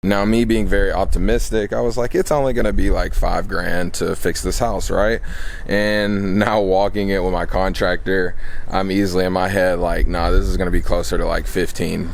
Now, me being very optimistic, I was like, it's only gonna be like $5 grand to fix this house, right? And now walking it with my contractor, I'm easily in my head like, nah, this is gonna be closer to like 15.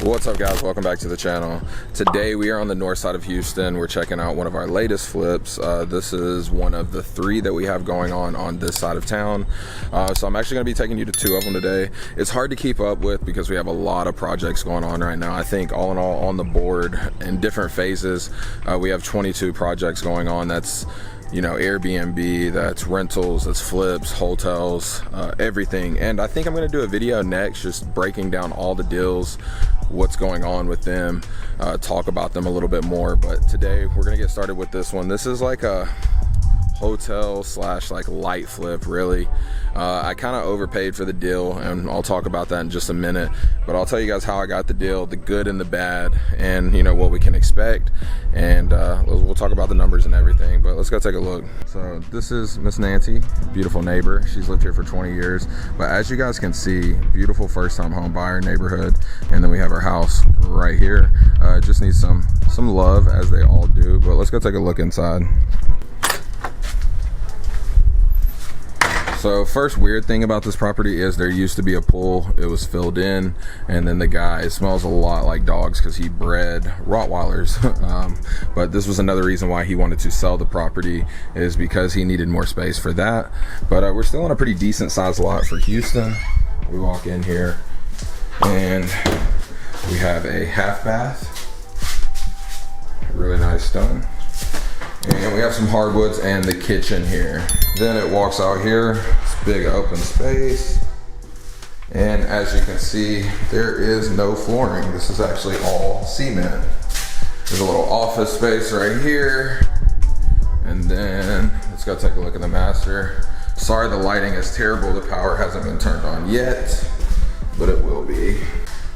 What's up, guys? Welcome back to the channel. Today we are on the north side of Houston. We're checking out one of our latest flips. This is one of the 3 that we have going on this side of town. So I'm actually going to be taking you to 2 of them today. It's hard to keep up with because we have a lot of projects going on right now. I think all in all on the board in different phases, we have 22 projects going on. That's, you know, Airbnb, that's rentals, that's flips, hotels, everything. And I think I'm gonna do a video next just breaking down all the deals, what's going on with them, talk about them a little bit more. But today we're gonna get started with this one. This is like a hotel slash like light flip, really. I kind of overpaid for the deal, and I'll talk about that in just a minute, but I'll tell you guys how I got the deal, the good and the bad, and you know what we can expect, and we'll talk about the numbers and everything. But let's go take a look. So this is Miss Nancy, beautiful neighbor. She's lived here for 20 years, but as you guys can see, beautiful first time home buyer neighborhood. And then we have our house right here. Just needs some love, as they all do, but let's go take a look inside. So first weird thing about this property is there used to be a pool. It was filled in, and then the guy, it smells a lot like dogs because he bred Rottweilers. But this was another reason why he wanted to sell the property, is because he needed more space for that. But we're still on a pretty decent sized lot for Houston. We walk in here and we have a half bath, really nice stone. And we have some hardwoods and the kitchen here. Then it walks out here, it's big open space. And as you can see, there is no flooring. This is actually all cement. There's a little office space right here. And then let's go take a look at the master. Sorry, the lighting is terrible. The power hasn't been turned on yet, but it will be.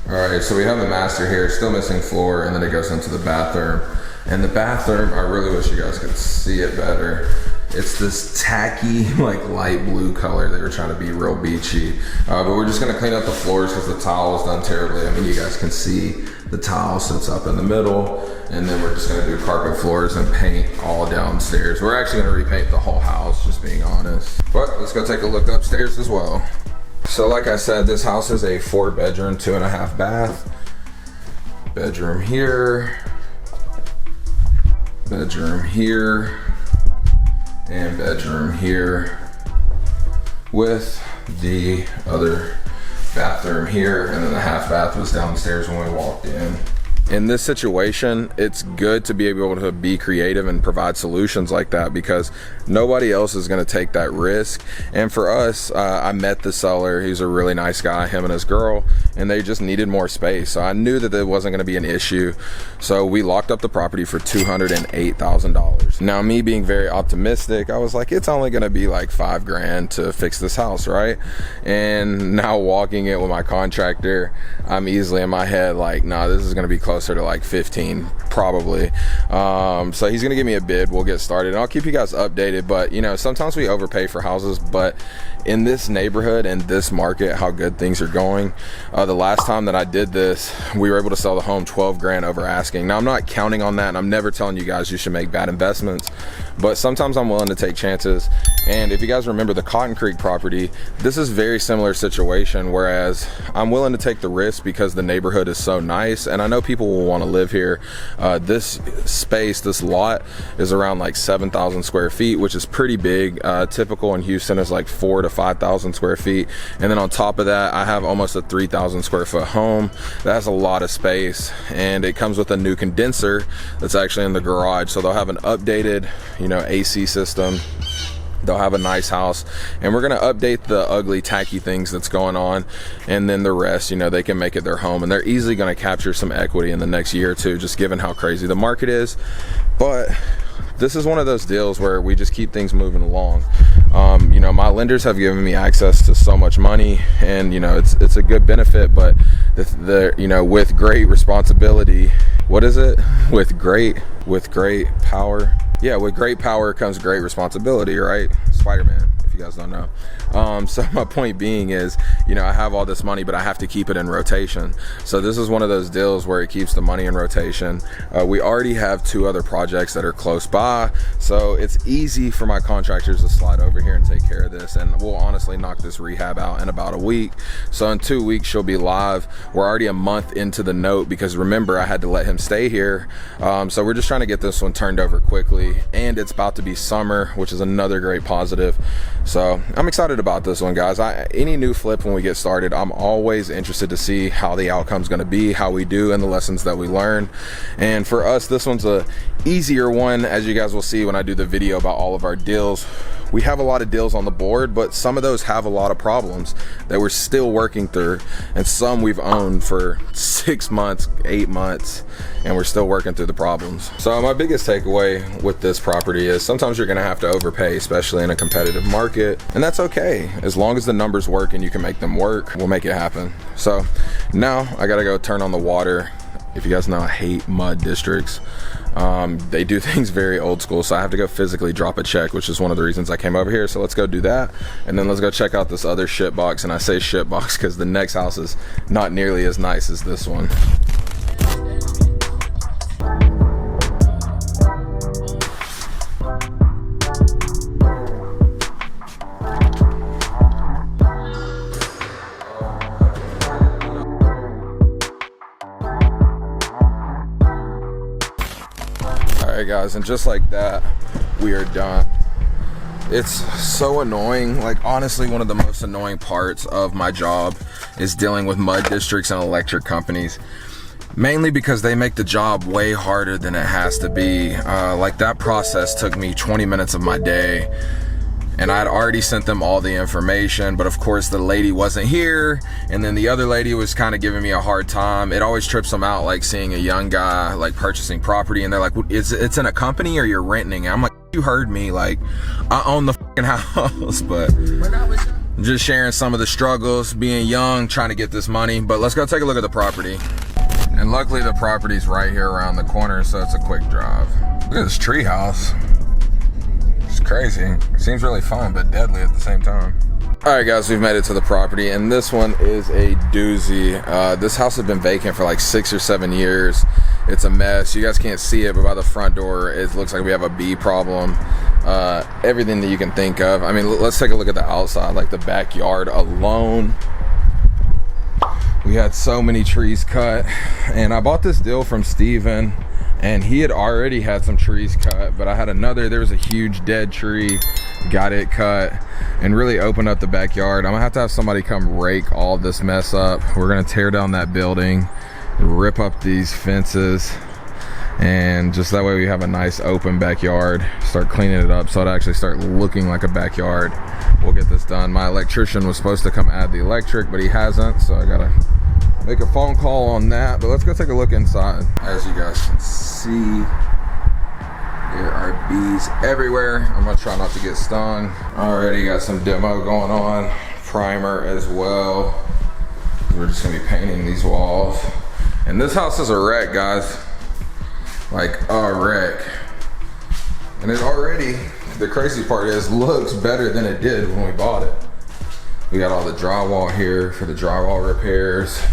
All right, so we have the master here, still missing floor, and then it goes into the bathroom. And the bathroom, I really wish you guys could see it better. It's this tacky, like light blue color. They were trying to be real beachy. But we're just gonna clean up the floors because the tile is done terribly. I mean, you guys can see the tile sits up in the middle. And then we're just gonna do carpet floors and paint all downstairs. We're actually gonna repaint the whole house, just being honest. But let's go take a look upstairs as well. So like I said, this house is a 4-bedroom, 2.5 bath. Bedroom here. Bedroom here, and bedroom here, with the other bathroom here, and then the half bath was downstairs when we walked in. In this situation, it's good to be able to be creative and provide solutions like that, because nobody else is going to take that risk. And for us, I met the seller. He's a really nice guy, him and his girl, and they just needed more space. So I knew that it wasn't going to be an issue. So we locked up the property for $208,000. Now, me being very optimistic, I was like, it's only going to be like $5 grand to fix this house, right? And now walking it with my contractor, I'm easily in my head like, nah, this is going to be closer to like 15 probably. So he's gonna give me a bid. We'll get started and I'll keep you guys updated. But you know, sometimes we overpay for houses, but in this neighborhood and this market, how good things are going, the last time that I did this, we were able to sell the home 12 grand over asking. Now I'm not counting on that, and I'm never telling you guys you should make bad investments, but sometimes I'm willing to take chances. And if you guys remember the Cotton Creek property, this is very similar situation, whereas I'm willing to take the risk because the neighborhood is so nice and I know people will want to live here. This space, this lot is around like 7,000 square feet, which is pretty big. Typical in Houston is like 4,000 to 5,000 square feet. And then on top of that, I have almost a 3,000 square foot home. That's a lot of space, and it comes with a new condenser that's actually in the garage. So they'll have an updated, you know, AC system. They'll have a nice house, and we're gonna update the ugly tacky things that's going on, and then the rest, you know, they can make it their home, and they're easily gonna capture some equity in the next year or two, just given how crazy the market is. But this is one of those deals where we just keep things moving along. You know, my lenders have given me access to so much money, and you know, it's a good benefit, but the you know, with great responsibility, what is it? With great power. Yeah, with great power comes great responsibility, right? Spider-Man, if you guys don't know. So my point being is, you know, I have all this money, but I have to keep it in rotation. So this is one of those deals where it keeps the money in rotation. We already have 2 other projects that are close by, so it's easy for my contractors to slide over here and take care of this, and we'll honestly knock this rehab out in about a week. So in 2 weeks she'll be live. We're already a month into the note, because remember, I had to let him stay here. So we're just trying to get this one turned over quickly, and it's about to be summer, which is another great positive. So I'm excited about this one, guys. Any new flip when we get started, I'm always interested to see how the outcome's going to be, how we do, and the lessons that we learn. And for us, this one's a easier one, as you guys will see when I do the video about all of our deals. We have a lot of deals on the board, but some of those have a lot of problems that we're still working through, and some we've owned for 6 months, 8 months, and we're still working through the problems. So my biggest takeaway with this property is sometimes you're gonna have to overpay, especially in a competitive market, and that's okay. As long as the numbers work and you can make them work, we'll make it happen. So now I gotta go turn on the water. If you guys know, I hate mud districts. They do things very old school, so I have to go physically drop a check, which is one of the reasons I came over here. So let's go do that, and then let's go check out this other shit box. And I say shit box because the next house is not nearly as nice as this one. Alright guys, and just like that, we are done. It's so annoying. Like, honestly, one of the most annoying parts of my job is dealing with mud districts and electric companies, mainly because they make the job way harder than it has to be. Like, that process took me 20 minutes of my day, and I'd already sent them all the information, but of course the lady wasn't here, and then the other lady was kind of giving me a hard time. It always trips them out, like seeing a young guy like purchasing property, and they're like, it's in a company or you're renting it? I'm like, you heard me, like, I own the fucking house. But I'm just sharing some of the struggles being young, trying to get this money. But let's go take a look at the property. And luckily the property's right here around the corner, so it's a quick drive. Look at this tree house. It's crazy. It seems really fun, but deadly at the same time. All right, guys, we've made it to the property, and this one is a doozy. This house has been vacant for like 6 or 7 years. It's a mess. You guys can't see it, but by the front door, it looks like we have a bee problem. Everything that you can think of. I mean, let's take a look at the outside, like the backyard alone. We had so many trees cut, and I bought this deal from Steven, and he had already had some trees cut, but I had another, there was a huge dead tree, got it cut, and really opened up the backyard. I'm gonna have to have somebody come rake all this mess up. We're gonna tear down that building, rip up these fences, and just that way we have a nice open backyard. Start cleaning it up so it actually start looking like a backyard. We'll get this done. My electrician was supposed to come add the electric, but he hasn't, so I gotta make a phone call on that. But let's go take a look inside. As you guys can see, there are bees everywhere. I'm gonna try not to get stung. Already got some demo going on, primer as well. We're just gonna be painting these walls. And this house is a wreck, guys. Like a wreck. And it already, the crazy part is, looks better than it did when we bought it. We got all the drywall here for the drywall repairs.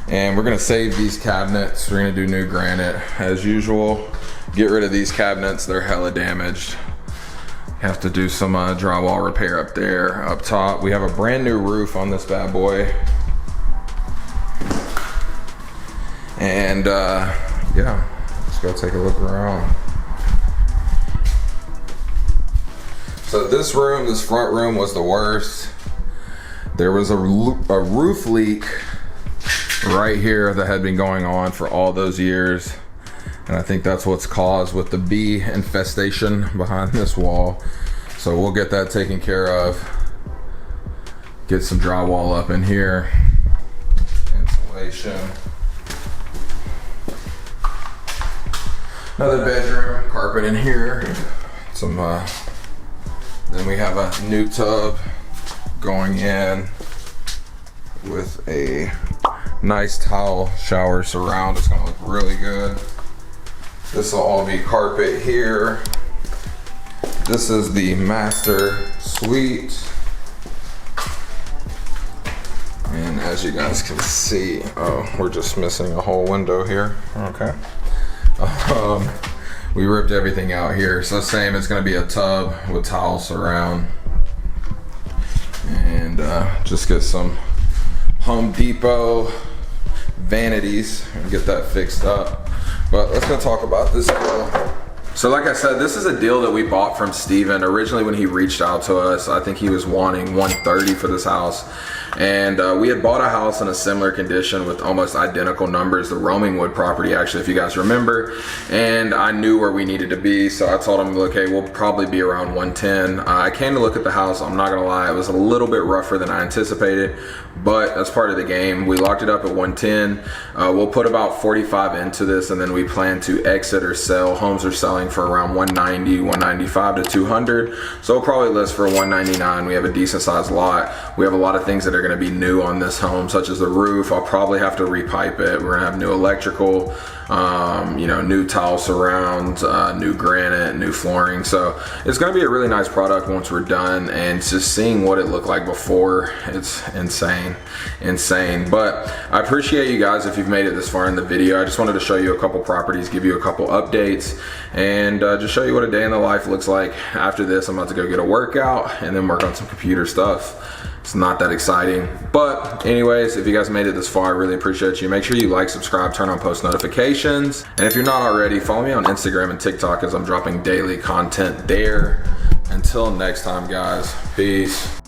And we're gonna save these cabinets. We're gonna do new granite as usual. Get rid of these cabinets, they're hella damaged. Have to do some drywall repair up there. Up top, we have a brand new roof on this bad boy. And yeah, let's go take a look around. So this room, this front room was the worst. There was a roof leak right here that had been going on for all those years, and I think that's what's caused with the bee infestation behind this wall. So we'll get that taken care of, get some drywall up in here, insulation, another bedroom, carpet in here, some Then we have a new tub going in with a nice tile shower surround. It's gonna look really good. This will all be carpet here. This is the master suite. And as you guys can see, oh, we're just missing a whole window here. Okay. We ripped everything out here. So same, it's gonna be a tub with tile surround. And just get some Home Depot vanities and get that fixed up. But let's go talk about this deal. So like I said, this is a deal that we bought from Steven. Originally when he reached out to us, I think he was wanting $130 for this house. And we had bought a house in a similar condition with almost identical numbers, the Roamingwood property actually, if you guys remember. And I knew where we needed to be, so I told him, okay, we'll probably be around 110. I came to look at the house, I'm not gonna lie, it was a little bit rougher than I anticipated, but that's part of the game. We locked it up at 110. We'll put about 45 into this, and then we plan to exit or sell. Homes are selling for around 190, 195 to 200. So we'll probably list for 199. We have a decent sized lot. We have a lot of things that are gonna be new on this home, such as the roof. I'll probably have to repipe it. We're gonna have new electrical, you know, new tile surround, new granite, new flooring. So it's gonna be a really nice product once we're done, and just seeing what it looked like before, it's insane. But I appreciate you guys if you've made it this far in the video. I just wanted to show you a couple properties, give you a couple updates, and just show you what a day in the life looks like. After this, I'm about to go get a workout and then work on some computer stuff. It's not that exciting, but anyways, if you guys made it this far, I really appreciate you. Make sure you like, subscribe, turn on post notifications, and if you're not already, follow me on Instagram and TikTok, as I'm dropping daily content there. Until next time, guys, peace.